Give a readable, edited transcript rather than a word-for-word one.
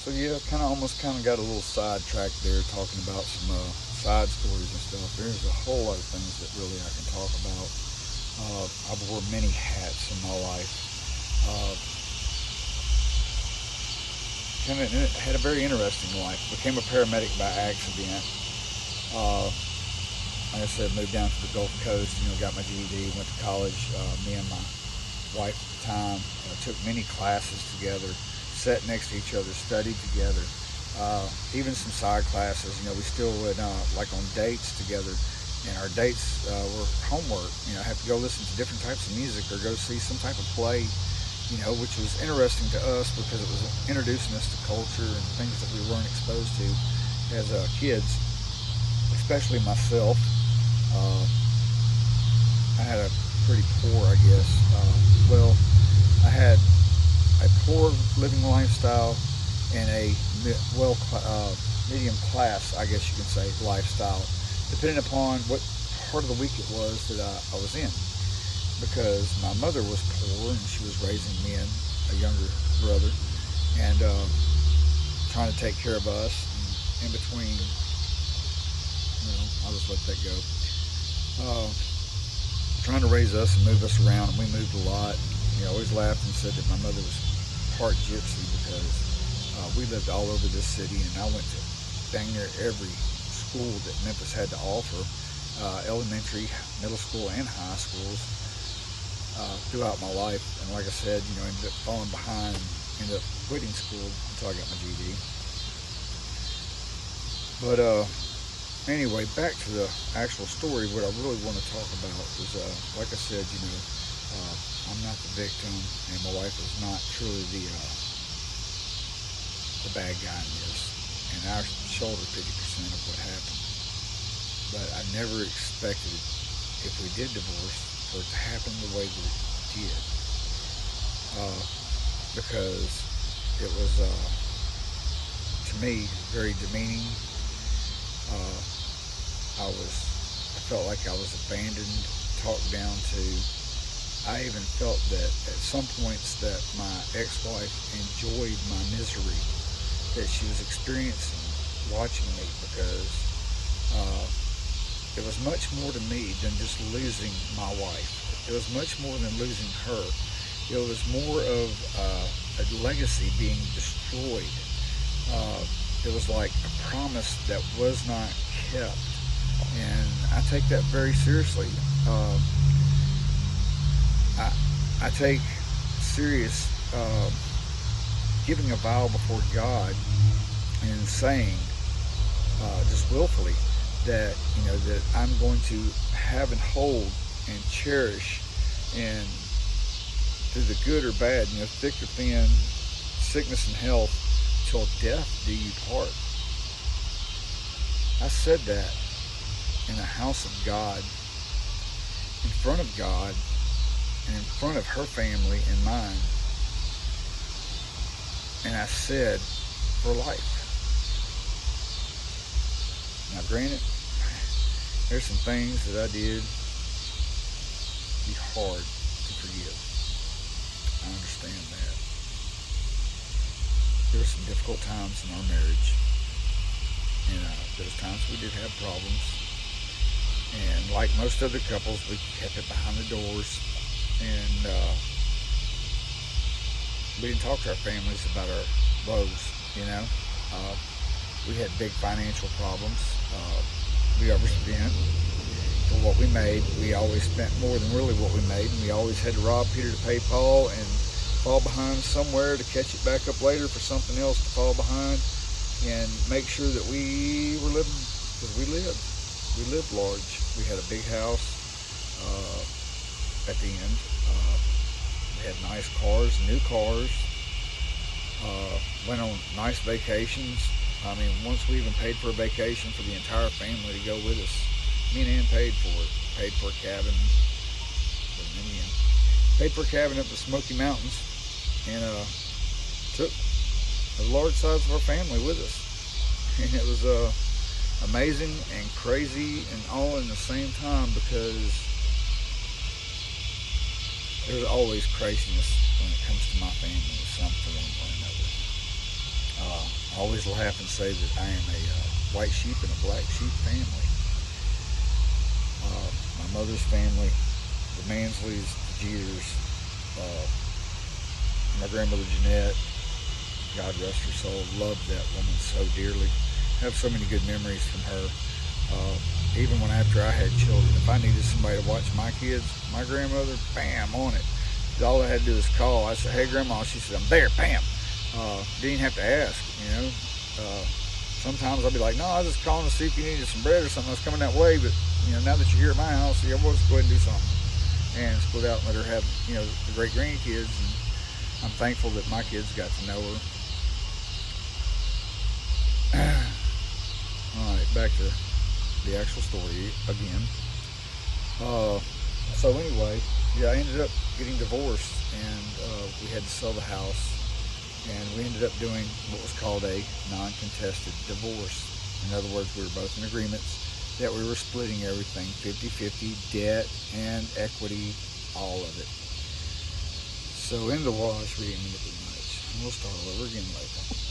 So yeah, almost got a little sidetracked there, talking about some side stories and stuff. There's a whole lot of things that really I can talk about. I've wore many hats in my life. Uh, had a very interesting life. Became a paramedic by accident. Uh, like I said, moved down to the Gulf Coast. Got my GED, went to college. Me and my wife at the time took many classes together, sat next to each other, studied together. Even some side classes. We still would like on dates together, and our dates were homework. Have to go listen to different types of music or go see some type of play. Which was interesting to us because it was introducing us to culture and things that we weren't exposed to as kids, especially myself. I had a pretty poor, I guess. I had a poor living lifestyle and a medium class, I guess you can say, lifestyle, depending upon what part of the week it was that I was in. Because my mother was poor and she was raising me and a younger brother and trying to take care of us. And in between, I'll just let that go. Trying to raise us and move us around, and we moved a lot. I always laughed and said that my mother was part gypsy because we lived all over this city, and I went to dang near every school that Memphis had to offer, elementary, middle school, and high schools. Throughout my life, and like I said, ended up falling behind, ended up quitting school until I got my GED. But anyway, back to the actual story. What I really want to talk about is, like I said, I'm not the victim, and my wife is not truly the bad guy in this, and I shoulder 50% of what happened. But I never expected, if we did divorce, for it to happen the way that it did, because it was to me very demeaning. I felt like I was abandoned, talked down to. I even felt that at some points that my ex-wife enjoyed my misery that she was experiencing watching me, because it was much more to me than just losing my wife. It was much more than losing her. It was more of a legacy being destroyed. It was like a promise that was not kept. And I take that very seriously. I take serious giving a vow before God and saying, just willfully, that that I'm going to have and hold and cherish, and through the good or bad, thick or thin, sickness and health, till death do you part. I said that in the house of God, in front of God, and in front of her family and mine. And I said, for life. Now granted, there's some things that I did be hard to forgive. I understand that. There were some difficult times in our marriage, and those times we did have problems. And like most other couples, we kept it behind the doors, and we didn't talk to our families about our woes. We had big financial problems. We overspent for what we made. We always spent more than really what we made, and we always had to rob Peter to pay Paul and fall behind somewhere to catch it back up later for something else to fall behind, and make sure that we were living, because we lived large. We had a big house at the end. We had nice cars, new cars. Went on nice vacations. Once we even paid for a vacation for the entire family to go with us. Me and Ann paid for it. Paid for a cabin. Paid for a cabin up the Smoky Mountains, and took a large size of our family with us. And it was amazing and crazy and all in the same time, because there's always craziness when it comes to my family, some form or another. I always laugh and say that I am a white sheep in a black sheep family. My mother's family, the Mansleys, the Jeters, my grandmother Jeanette, God rest her soul, loved that woman so dearly. I have so many good memories from her. Even when after I had children, if I needed somebody to watch my kids, my grandmother, bam, on it. All I had to do was call. I said, hey, Grandma. She said, I'm there, bam. Didn't even have to ask, you know. Sometimes I'll be like, no, I was just calling to see if you needed some bread or something. I was coming that way, but, you know, now that you're here at my house, yeah, we'll just go ahead and do something. And split out and let her have, you know, the great grandkids. And I'm thankful that my kids got to know her. All right, back to the actual story again. So anyway, yeah, I ended up getting divorced, and we had to sell the house, and we ended up doing what was called a non-contested divorce. In other words, we were both in agreements that we were splitting everything 50-50, debt and equity, all of it. So in the wash, we didn't end up with much. We'll start all over again later.